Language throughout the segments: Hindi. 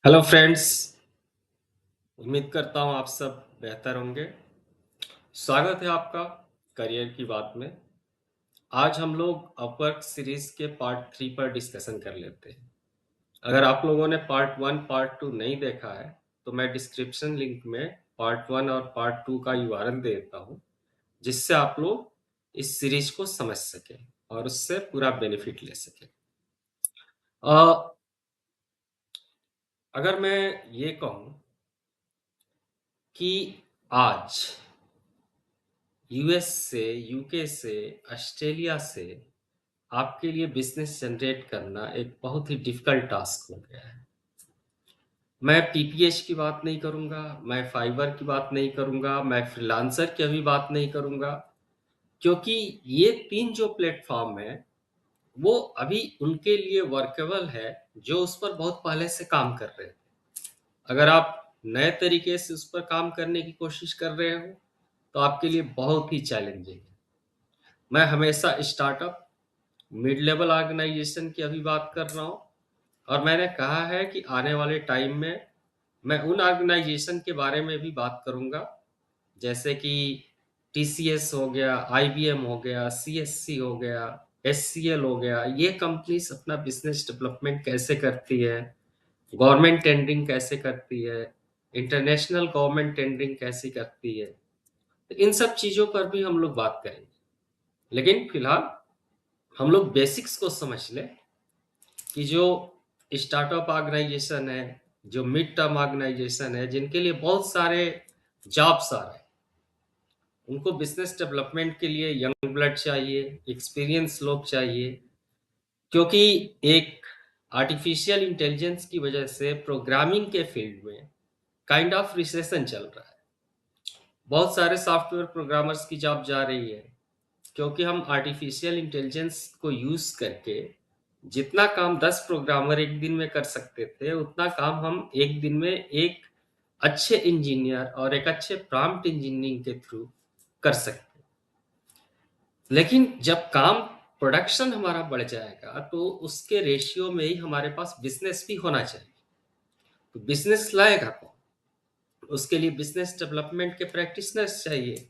Hello friends. उम्मीद करता हूँ आप सब बेहतर होंगे। स्वागत है आपका करियर की बात में। आज हम लोग अपवर्क सीरीज के पार्ट 3 पर डिस्कशन कर लेते हैं। अगर आप लोगों ने पार्ट 1 पार्ट 2 नहीं देखा है तो मैं डिस्क्रिप्शन लिंक में पार्ट 1 और पार्ट 2 का यूआरएल दे देता हूँ, जिससे आप लोग इस सीरीज को समझ सकें और उससे पूरा बेनिफिट ले सकें। अ, अगर मैं ये कहूँ कि आज यूएस से, यूके से, ऑस्ट्रेलिया से आपके लिए बिजनेस जनरेट करना एक बहुत ही डिफिकल्ट टास्क हो गया है। मैं पीपीएच की बात नहीं करूंगा, मैं फाइवर की बात नहीं करूंगा, मैं फ्रीलांसर की अभी बात नहीं करूंगा, क्योंकि ये तीन जो प्लेटफॉर्म है वो अभी उनके लिए वर्केबल है जो उस पर बहुत पहले से काम कर रहे हैं। अगर आप नए तरीके से उस पर काम करने की कोशिश कर रहे हो तो आपके लिए बहुत ही चैलेंजिंग है। मैं हमेशा स्टार्टअप, मिड लेवल ऑर्गेनाइजेशन की अभी बात कर रहा हूँ, और मैंने कहा है कि आने वाले टाइम में मैं उन ऑर्गेनाइजेशन के बारे में भी बात करूंगा, जैसे कि टीसीएस हो गया, आईबीएम हो गया, सीएससी हो गया, एचसीएल हो गया। ये कंपनीज अपना बिजनेस डेवलपमेंट कैसे करती है, गवर्नमेंट टेंडरिंग कैसे करती है, इंटरनेशनल गवर्नमेंट टेंडरिंग कैसे करती है। तो इन सब चीज़ों पर भी हम लोग बात करेंगे, लेकिन फिलहाल हम लोग बेसिक्स को समझ लें कि जो स्टार्टअप ऑर्गेनाइजेशन है, जो मिड टर्म ऑर्गेनाइजेशन है, जिनके लिए बहुत सारे जॉब्स आ रहे हैं, उनको बिजनेस डेवलपमेंट के लिए यंग ब्लड चाहिए, एक्सपीरियंस लोग चाहिए, क्योंकि एक आर्टिफिशियल इंटेलिजेंस की वजह से प्रोग्रामिंग के फील्ड में काइंड ऑफ रिसेशन चल रहा है। बहुत सारे सॉफ्टवेयर प्रोग्रामर्स की जॉब जा रही है, क्योंकि हम आर्टिफिशियल इंटेलिजेंस को यूज करके जितना काम 10 प्रोग्रामर एक दिन में कर सकते थे, उतना काम हम एक दिन में एक अच्छे इंजीनियर और एक अच्छे प्रॉम्प्ट इंजीनियरिंग के थ्रू कर सकते हैं। लेकिन जब काम प्रोडक्शन हमारा बढ़ जाएगा तो उसके रेशियो में ही हमारे पास बिजनेस भी होना चाहिए। तो बिजनेस लाएगा कौन? उसके लिए बिजनेस डेवलपमेंट के प्रैक्टिशनर्स चाहिए।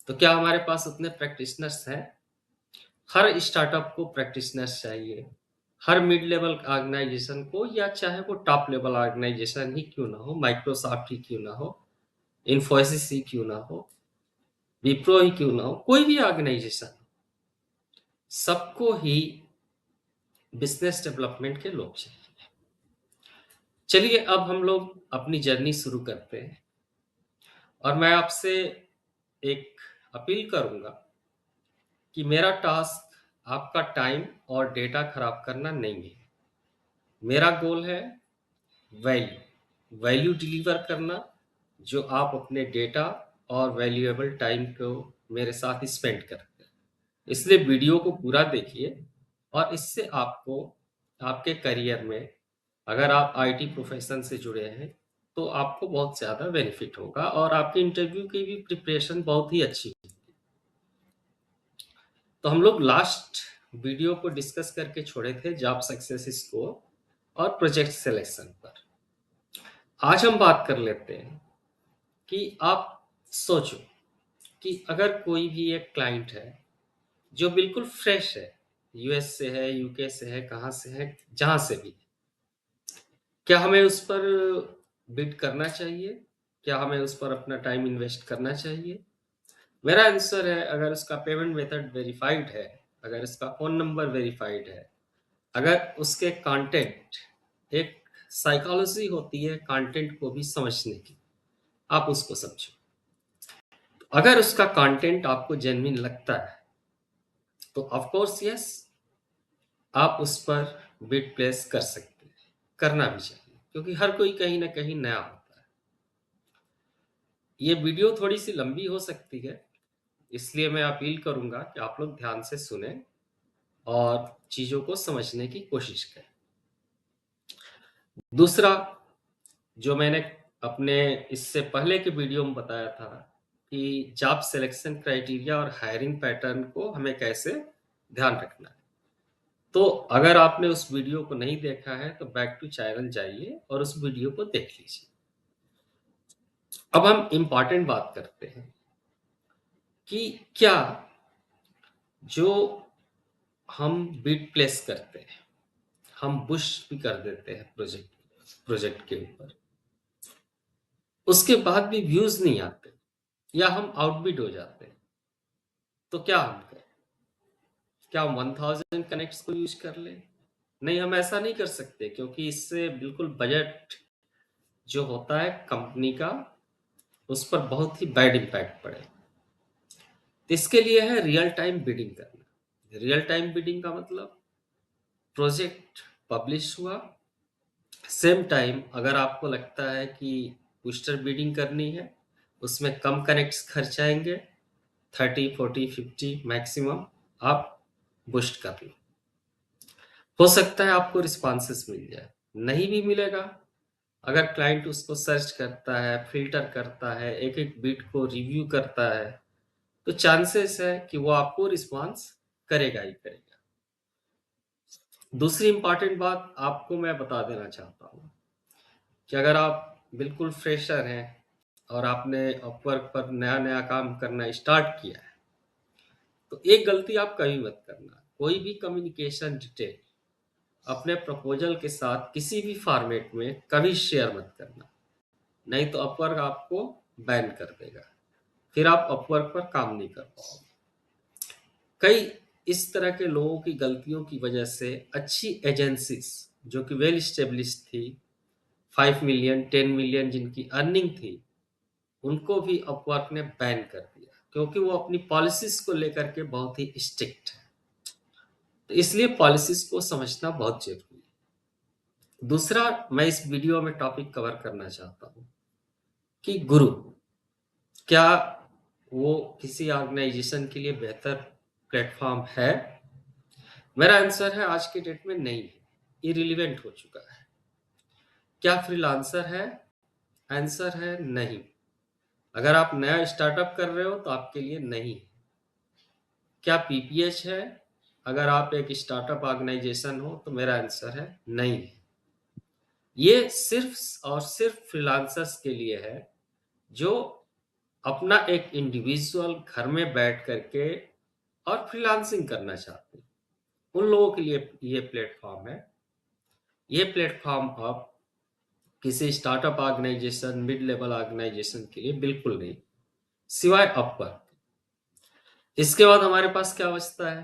तो क्या हमारे पास उतने प्रैक्टिशनर्स हैं? हर स्टार्टअप को प्रैक्टिशनर्स चाहिए, हर मिड लेवल ऑर्गेनाइजेशन को, या चाहे वो टॉप लेवल ऑर्गेनाइजेशन ही क्यों ना हो, माइक्रोसॉफ्ट ही क्यों ना हो, इन्फोसिस ही क्यों ना हो, विप्रो ही क्यों ना हो, कोई भी ऑर्गेनाइजेशन, सबको ही बिजनेस डेवलपमेंट के लोग चाहिए। चलिए अब हम लोग अपनी जर्नी शुरू करते हैं, और मैं आपसे एक अपील करूंगा कि मेरा टास्क आपका टाइम और डेटा खराब करना नहीं है। मेरा गोल है वैल्यू वैल्यू डिलीवर करना, जो आप अपने डेटा और वैल्यूएबल टाइम को मेरे साथ स्पेंड करते हैं। इसलिए वीडियो को पूरा देखिए, और इससे आपको आपके करियर में, अगर आप आईटी प्रोफेशन से जुड़े हैं, तो आपको बहुत ज़्यादा बेनिफिट होगा और आपके इंटरव्यू की भी प्रिपरेशन बहुत ही अच्छी होगी। तो हम लोग लास्ट वीडियो को डिस्कस करके छोड़े थे जॉब सक्सेस स्कोर और प्रोजेक्ट सिलेक्शन पर। आज हम बात कर लेते हैं कि आप सोचो कि अगर कोई भी एक क्लाइंट है जो बिल्कुल फ्रेश है, यूएस से है, यूके से है, कहाँ से है, जहाँ से भी, क्या हमें उस पर बिड करना चाहिए? क्या हमें उस पर अपना टाइम इन्वेस्ट करना चाहिए? मेरा आंसर है, अगर उसका पेमेंट मेथड वेरीफाइड है, अगर उसका फ़ोन नंबर वेरीफाइड है, अगर उसके कंटेंट, एक साइकोलॉजी होती है कंटेंट को भी समझने की, आप उसको समझो। अगर उसका कंटेंट आपको जेन्युइन लगता है तो ऑफ कोर्स यस, आप उस पर बिड प्लेस कर सकते हैं, करना भी चाहिए, क्योंकि हर कोई कहीं ना कहीं नया होता है। ये वीडियो थोड़ी सी लंबी हो सकती है, इसलिए मैं अपील करूंगा कि आप लोग ध्यान से सुने और चीज़ों को समझने की कोशिश करें। दूसरा, जो मैंने अपने इससे पहले के वीडियो में बताया था कि जॉब सिलेक्शन क्राइटेरिया और हायरिंग पैटर्न को हमें कैसे ध्यान रखना है। तो अगर आपने उस वीडियो को नहीं देखा है तो बैक टू चैनल जाइए और उस वीडियो को देख लीजिए। अब हम इम्पॉर्टेंट बात करते हैं कि क्या जो हम बिड प्लेस करते हैं, हम बुश भी कर देते हैं प्रोजेक्ट के ऊपर, उसके बाद भी व्यूज नहीं आते या हम आउटबिड हो जाते हैं, तो क्या हम करें? क्या हम 1000 कनेक्ट्स को यूज कर लें? नहीं, हम ऐसा नहीं कर सकते, क्योंकि इससे बिल्कुल बजट जो होता है कंपनी का, उस पर बहुत ही बैड इम्पैक्ट पड़े। तो इसके लिए है रियल टाइम बिडिंग करना। रियल टाइम बिडिंग का मतलब प्रोजेक्ट पब्लिश हुआ, सेम टाइम अगर आपको लगता है कि बूस्टर बिडिंग करनी है, उसमें कम कनेक्ट्स खर्च आएंगे, 30, 40, 50 मैक्सिमम, आप बूस्ट कर लो। हो सकता है आपको रिस्पॉन्सेस मिल जाए, नहीं भी मिलेगा। अगर क्लाइंट उसको सर्च करता है, फिल्टर करता है, एक एक बिट को रिव्यू करता है, तो चांसेस है कि वो आपको रिस्पॉन्स करेगा ही करेगा। दूसरी इंपॉर्टेंट बात आपको मैं बता देना चाहता हूँ कि अगर आप बिल्कुल फ्रेशर हैं और आपने अपवर्क पर नया नया काम करना स्टार्ट किया है, तो एक गलती आप कभी मत करना, कोई भी कम्युनिकेशन डिटेल अपने प्रपोजल के साथ किसी भी फॉर्मेट में कभी शेयर मत करना, नहीं तो अपवर्क आपको बैन कर देगा, फिर आप अपवर्क पर काम नहीं कर पाओगे। कई इस तरह के लोगों की गलतियों की वजह से अच्छी एजेंसीज जो कि वेल स्टेब्लिश थी, 5 मिलियन 10 मिलियन जिनकी अर्निंग थी, उनको भी अपवर्क ने बैन कर दिया, क्योंकि वो अपनी पॉलिसीज को लेकर के बहुत ही स्ट्रिक्ट है। तो इसलिए पॉलिसीज को समझना बहुत जरूरी है। दूसरा, मैं इस वीडियो में टॉपिक कवर करना चाहता हूँ कि गुरु क्या वो किसी ऑर्गेनाइजेशन के लिए बेहतर प्लेटफॉर्म है? मेरा आंसर है आज के डेट में नहीं है, इरिलीवेंट हो चुका है। क्या फ्रीलांसर है? आंसर है नहीं। अगर आप नया स्टार्टअप कर रहे हो तो आपके लिए नहीं है। क्या पीपीएच है? अगर आप एक स्टार्टअप ऑर्गेनाइजेशन हो तो मेरा आंसर है नहीं है। ये सिर्फ और सिर्फ फ्रीलांसर्स के लिए है जो अपना एक इंडिविजुअल घर में बैठ करके और फ्रीलांसिंग करना चाहते हैं, उन लोगों के लिए ये प्लेटफॉर्म है। ये प्लेटफॉर्म आप किसी startup organisation, mid level organisation के लिए बिल्कुल नहीं, सिवाय अपवर्क। इसके बाद हमारे पास क्या बचता है?